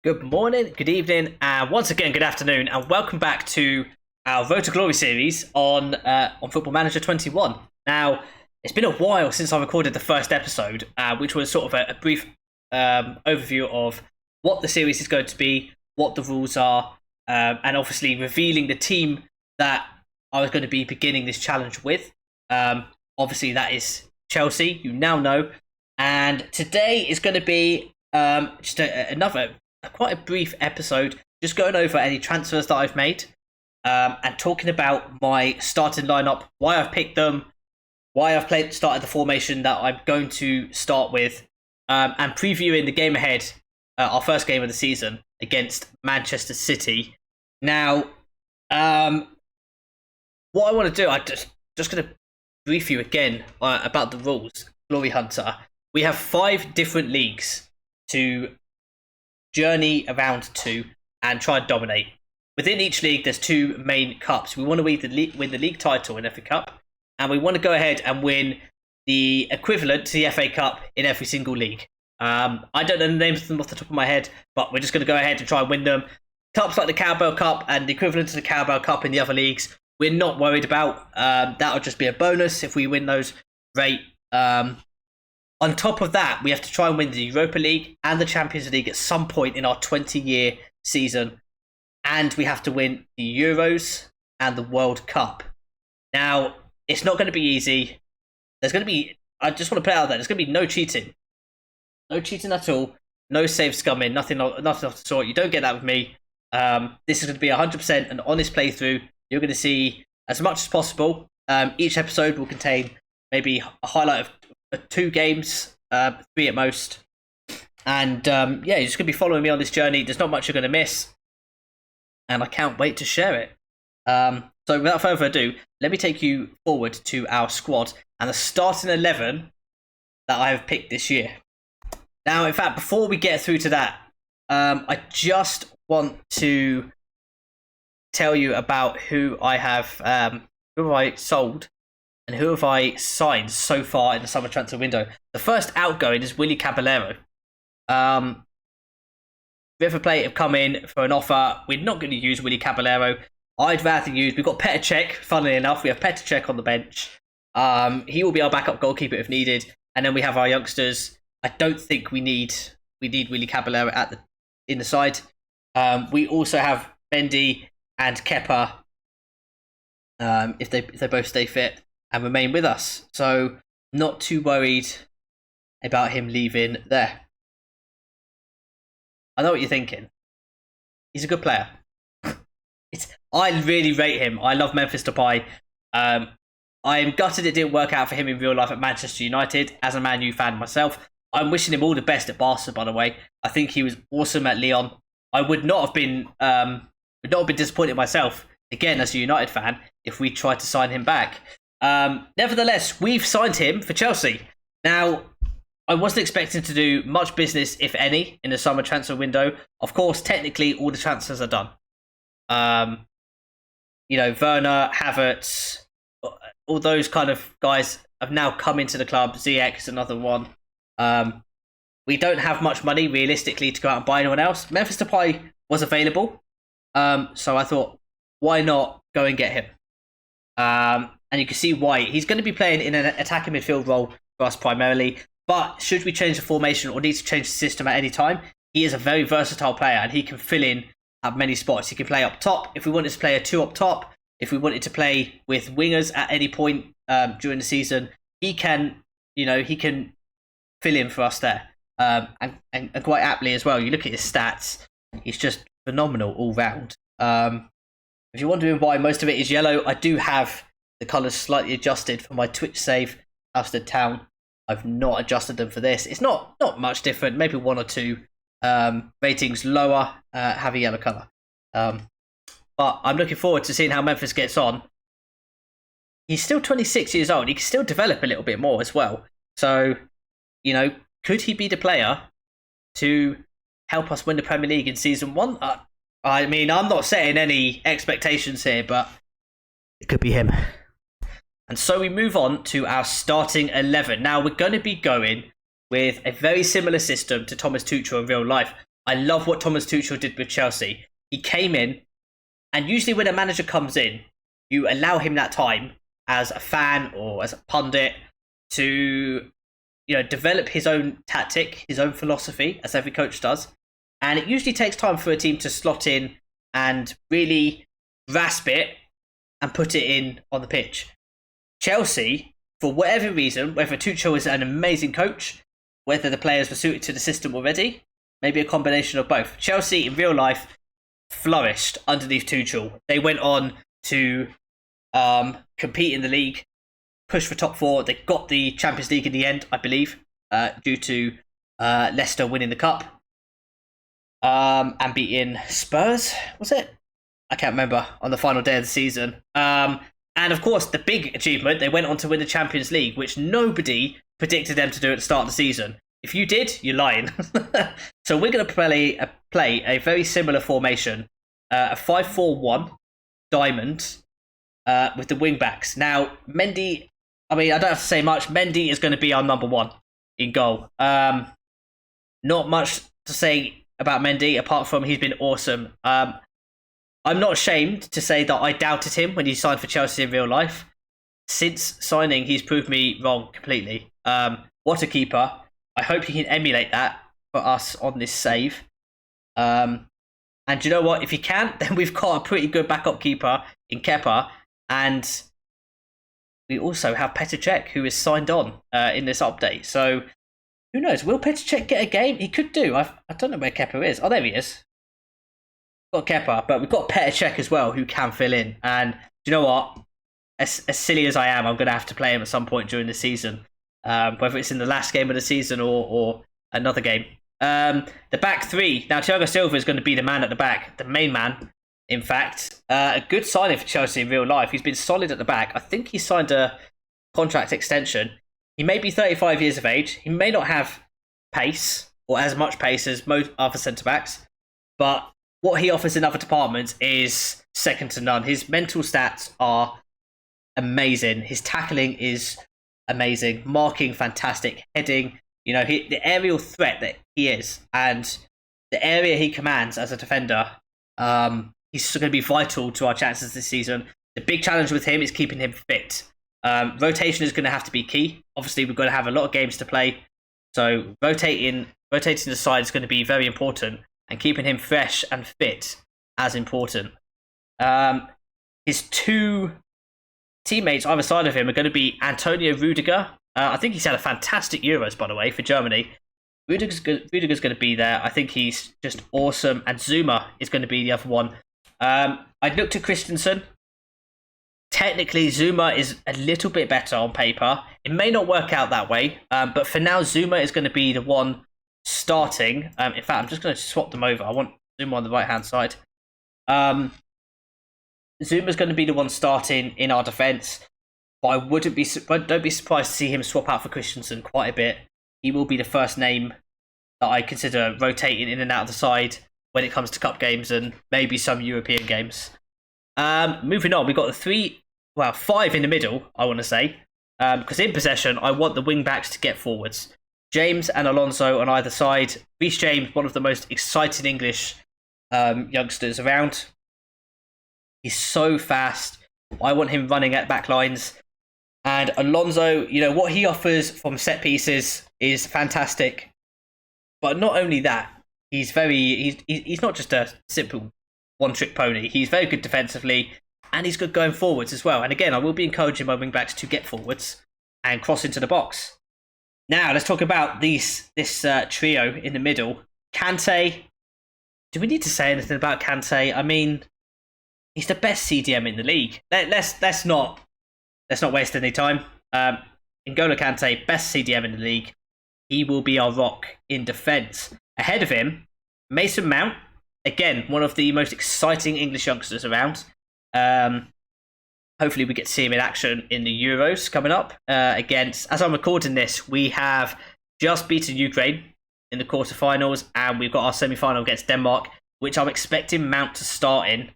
Good morning, good evening, and once again, good afternoon, and welcome back to our Road to Glory series on Football Manager 21. Now, it's been a while since I recorded the first episode, which was sort of a brief overview of what the series is going to be, what the rules are, and obviously revealing the team that I was going to be beginning this challenge with. Obviously, that is Chelsea, you now know, and today is going to be just another quite a brief episode, just going over any transfers that I've made, and talking about my starting lineup, why I've picked them, why I've started the formation that I'm going to start with, and previewing the game ahead, our first game of the season against Manchester City. Now, what I want to do, I'm just going to brief you again about the rules. Glory Hunter, we have 5 different leagues to journey around to and try and dominate. Within each league, there's 2 main cups. We want to win the league title in FA Cup, and we want to go ahead and win the equivalent to the FA Cup in every single league. I don't know the names of them off the top of my head, but we're just going to go ahead and try and win them. Cups like the Carabao Cup and the equivalent to the Carabao Cup in the other leagues, we're not worried about. That'll just be a bonus if we win those. Great. On top of that, we have to try and win the Europa League and the Champions League at some point in our 20-year season. And we have to win the Euros and the World Cup. Now, it's not going to be easy. There's going to be, I just want to put it out there, there's going to be no cheating. No cheating at all. No save scumming, nothing of the sort. You don't get that with me. This is going to be 100% an honest playthrough. You're going to see as much as possible. Each episode will contain maybe a highlight of 2 games, 3 at most, and you're just going to be following me on this journey. There's not much you're going to miss, and I can't wait to share it. So without further ado, let me take you forward to our squad and the starting 11 that I have picked this year. Now, in fact, before we get through to that, I just want to tell you about who I have sold and who have I signed so far in the summer transfer window. The first outgoing is Willy Caballero. River Plate have come in for an offer. We're not going to use Willy Caballero. We've got Petr Cech, funnily enough. We have Petr Cech on the bench. He will be our backup goalkeeper if needed. And then we have our youngsters. I don't think we need Willy Caballero in the side. We also have Mendy and Kepa, if they both stay fit and remain with us. So not too worried about him leaving there. I know what you're thinking. He's a good player. I really rate him. I love Memphis Depay. I am gutted it didn't work out for him in real life at Manchester United. As a Man U fan myself, I'm wishing him all the best at Barca, by the way. I think he was awesome at Lyon. I would not have been disappointed myself, again, as a United fan, if we tried to sign him back. Nevertheless, we've signed him for Chelsea. Now, I wasn't expecting to do much business, if any, in the summer transfer window. Of course, technically, all the transfers are done. Werner, Havertz, all those kind of guys have now come into the club. Ziyech is another one. We don't have much money, realistically, to go out and buy anyone else. Memphis Depay was available. So I thought, why not go and get him? And you can see why. He's going to be playing in an attacking midfield role for us primarily. But should we change the formation or need to change the system at any time, he is a very versatile player and he can fill in at many spots. He can play up top. If we wanted to play a 2 up top, if we wanted to play with wingers at any point during the season, he can fill in for us there. And quite aptly as well. You look at his stats, he's just phenomenal all round. If you're wondering why most of it is yellow, I do have the colours slightly adjusted for my Twitch save, Halstead Town. I've not adjusted them for this. It's not much different, maybe 1 or 2 ratings lower have a yellow colour. But I'm looking forward to seeing how Memphis gets on. He's still 26 years old. He can still develop a little bit more as well. So, could he be the player to help us win the Premier League in Season 1? I'm not setting any expectations here, but it could be him. And so we move on to our starting 11. Now, we're going to be going with a very similar system to Thomas Tuchel in real life. I love what Thomas Tuchel did with Chelsea. He came in, and usually when a manager comes in, you allow him that time as a fan or as a pundit to, develop his own tactic, his own philosophy, as every coach does. And it usually takes time for a team to slot in and really grasp it and put it in on the pitch. Chelsea, for whatever reason, whether Tuchel is an amazing coach, whether the players were suited to the system already, maybe a combination of both. Chelsea, in real life, flourished underneath Tuchel. They went on to compete in the league, push for top four. They got the Champions League in the end, I believe, due to Leicester winning the cup and beating Spurs, was it? I can't remember, on the final day of the season. And of course, the big achievement, they went on to win the Champions League, which nobody predicted them to do at the start of the season. If you did, you're lying. So we're going to play a very similar formation, a 5-4-1 diamond with the wing backs. Now, Mendy, I don't have to say much. Mendy is going to be our number one in goal. Not much to say about Mendy, apart from he's been awesome. I'm not ashamed to say that I doubted him when he signed for Chelsea in real life. Since signing, he's proved me wrong completely. What a keeper. I hope he can emulate that for us on this save. And you know what? If he can't, then we've got a pretty good backup keeper in Kepa. And we also have Petr Cech, who is signed on in this update. So who knows? Will Petr Cech get a game? He could do. I don't know where Kepa is. Oh, there he is. Got Kepa, but we've got Petr Cech as well, who can fill in. And do you know what? As silly as I am, I'm going to have to play him at some point during the season, whether it's in the last game of the season or another game. The back three. Now, Thiago Silva is going to be the man at the back, the main man, in fact. A good signing for Chelsea in real life. He's been solid at the back. I think he signed a contract extension. He may be 35 years of age. He may not have pace or as much pace as most other centre-backs, but what he offers in other departments is second to none. His mental stats are amazing. His tackling is amazing. Marking, fantastic. Heading, the aerial threat that he is and the area he commands as a defender, he's going to be vital to our chances this season. The big challenge with him is keeping him fit. Rotation is going to have to be key. Obviously, we're going to have a lot of games to play, so rotating the side is going to be very important. And keeping him fresh and fit as important. His two teammates either side of him are going to be Antonio Rudiger. I think he's had a fantastic Euros, by the way, for Germany. Rudiger's going to be there. I think he's just awesome. And Zuma is going to be the other one. I looked at Christensen. Technically, Zuma is a little bit better on paper. It may not work out that way. But for now, Zuma is going to be the one starting. In fact, I'm just going to swap them over. I want Zuma on the right hand side. Zuma's going to be the one starting in our defence, but don't be surprised to see him swap out for Christensen quite a bit. He will be the first name that I consider rotating in and out of the side when it comes to cup games and maybe some European games. Moving on, we've got five in the middle, I want to say, because in possession, I want the wing backs to get forwards. James and Alonso on either side. Reece James, one of the most exciting English youngsters around. He's so fast. I want him running at back lines. And Alonso, what he offers from set pieces is fantastic. But not only that, he's not just a simple one-trick pony. He's very good defensively, and he's good going forwards as well. And again, I will be encouraging my wing backs to get forwards and cross into the box. Now, let's talk about this trio in the middle. Kante. Do we need to say anything about Kante? He's the best CDM in the league. Let's not waste any time. N'Golo Kante, best CDM in the league. He will be our rock in defence. Ahead of him, Mason Mount. Again, one of the most exciting English youngsters around. Hopefully we get to see him in action in the Euros coming up. As I'm recording this, we have just beaten Ukraine in the quarterfinals, and we've got our semi-final against Denmark, which I'm expecting Mount to start in,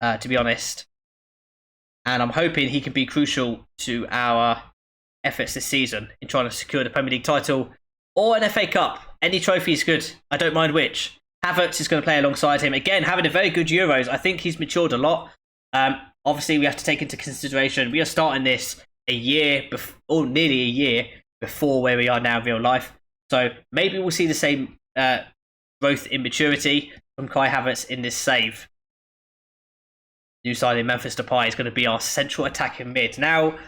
to be honest. And I'm hoping he can be crucial to our efforts this season in trying to secure the Premier League title or an FA Cup. Any trophy is good. I don't mind which. Havertz is going to play alongside him. Again, having a very good Euros. I think he's matured a lot. Obviously, we have to take into consideration we are starting this a year, or nearly a year before where we are now in real life. So maybe we'll see the same growth in maturity from Kai Havertz in this save. New signing Memphis Depay is going to be our central attacking mid. Now,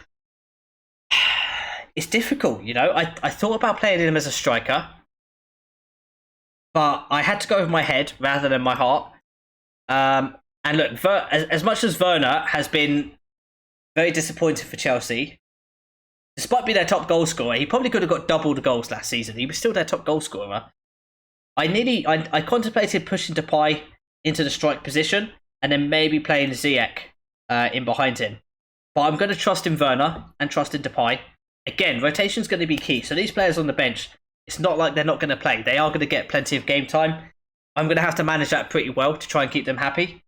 it's difficult, you know. I thought about playing him as a striker, but I had to go with my head rather than my heart. And look, as much as Werner has been very disappointing for Chelsea, despite being their top goal scorer, he probably could have got double the goals last season. He was still their top goal scorer. I contemplated pushing Depay into the strike position and then maybe playing Ziyech in behind him. But I'm going to trust in Werner and trust in Depay. Again, rotation is going to be key. So these players on the bench, it's not like they're not going to play. They are going to get plenty of game time. I'm going to have to manage that pretty well to try and keep them happy.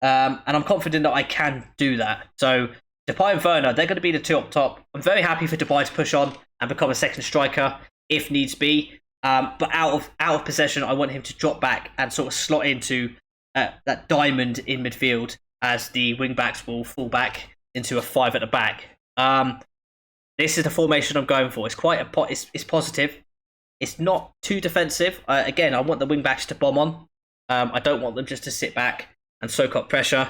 And I'm confident that I can do that. So Depay and Werner, they're going to be the two up top. I'm very happy for Depay to push on and become a second striker if needs be. But out of possession, I want him to drop back and sort of slot into that diamond in midfield as the wing backs will fall back into a 5 at the back. This is the formation I'm going for. It's quite it's positive. It's not too defensive. Again, I want the wing backs to bomb on. I don't want them just to sit back and soak up pressure.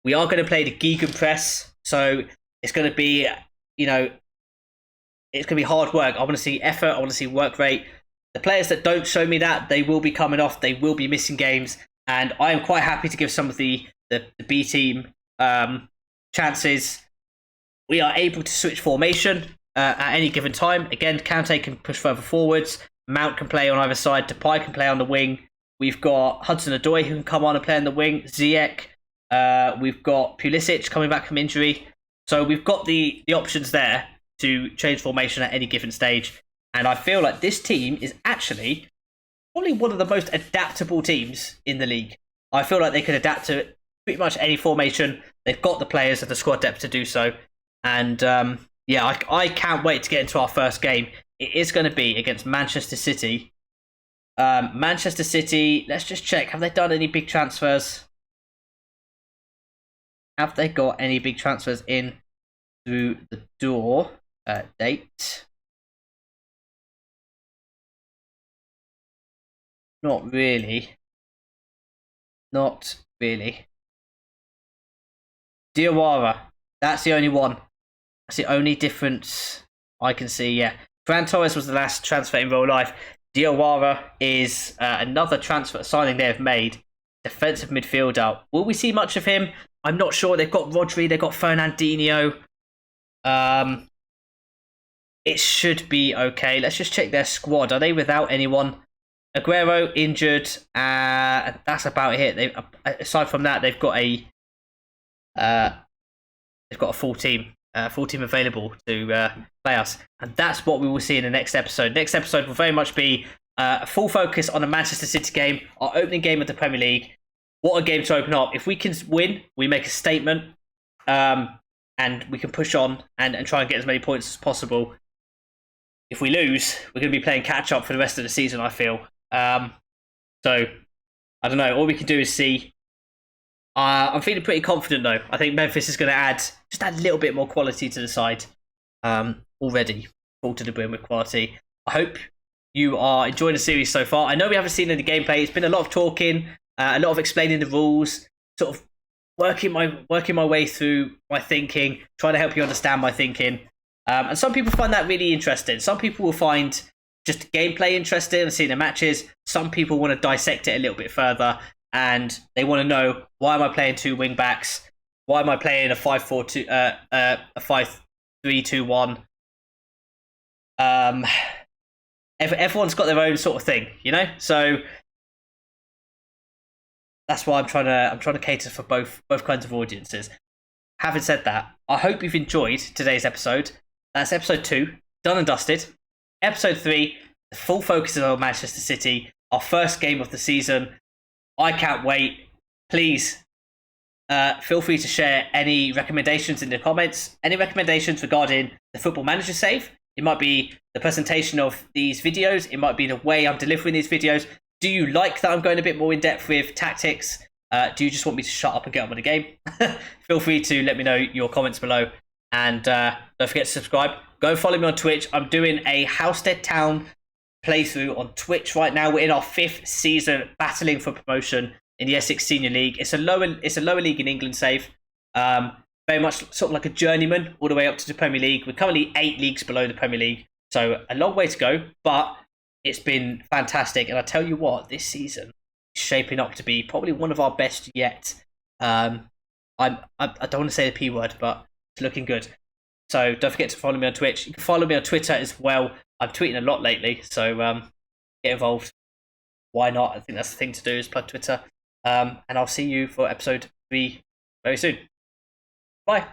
We are going to play the Gegenpress, so it's going to be, you know, it's going to be hard work. I want to see effort. I want to see work rate. The players that don't show me that, they will be coming off. They will be missing games, and I am quite happy to give some of the B team chances. We are able to switch formation at any given time. Again, Kante can push further forwards. Mount can play on either side. Depay can play on the wing. We've got Hudson-Odoi who can come on and play on the wing. Ziyech. We've got Pulisic coming back from injury. So we've got the options there to change formation at any given stage. And I feel like this team is actually probably one of the most adaptable teams in the league. I feel like they can adapt to pretty much any formation. They've got the players and the squad depth to do so. And I can't wait to get into our first game. It is going to be against Manchester City. Manchester City, let's just check. Have they done any big transfers? Have they got any big transfers in through the door? Date. Not really. Not really. Diawara. That's the only one. That's the only difference I can see, yeah. Ferran Torres was the last transfer in real life. Diawara is another transfer signing they have made. Defensive midfielder. Will we see much of him? I'm not sure. They've got Rodri. They've got Fernandinho. It should be okay. Let's just check their squad. Are they without anyone? Aguero injured. That's about it. Aside from that, they've got a full team. Full team available to play us, and that's what we will see in the next episode. Next episode will very much be a full focus on the Manchester City game, our opening game of the Premier League. What a game to open up! If we can win, we make a statement, and we can push on and try and get as many points as possible. If we lose, we're going to be playing catch up for the rest of the season, I feel. So I don't know. All we can do is see. I'm feeling pretty confident though. I think Memphis is going to add a little bit more quality to the side. Already full to the brim with quality. I hope you are enjoying the series so far. I know we haven't seen any gameplay. It's been a lot of talking, a lot of explaining the rules, sort of working my way through my thinking, trying to help you understand my thinking. And some people find that really interesting. Some people will find just gameplay interesting and seeing the matches. Some people want to dissect it a little bit further. And they want to know, why am I playing two wing backs? Why am I playing a 5-4-2, a 5-3-2-1? Everyone's got their own sort of thing, you know. So that's why I'm trying to cater for both kinds of audiences. Having said that, I hope you've enjoyed today's episode. That's episode 2, done and dusted. Episode 3, the full focus is on Manchester City, our first game of the season. I can't wait. Please feel free to share any recommendations in the comments. Any recommendations regarding the Football Manager save. It might be the presentation of these videos. It might be the way I'm delivering these videos. Do you like that I'm going a bit more in depth with tactics? Do you just want me to shut up and get on with the game? Feel free to let me know your comments below. And don't forget to subscribe. Go and follow me on Twitch. I'm doing a Housestead Town playthrough on Twitch right now. We're in our 5th season, battling for promotion in the Essex Senior League. It's a lower league in England, Save. Very much sort of like a journeyman all the way up to the Premier League. We're currently 8 leagues below the Premier League, so a long way to go, but it's been fantastic. And I tell you what, this season is shaping up to be probably one of our best yet. I don't want to say the P word, but it's looking good. So don't forget to follow me on Twitch. You can follow me on Twitter as well. I'm tweeting a lot lately, so get involved. Why not? I think that's the thing to do, is plug Twitter. And I'll see you for episode 3 very soon. Bye.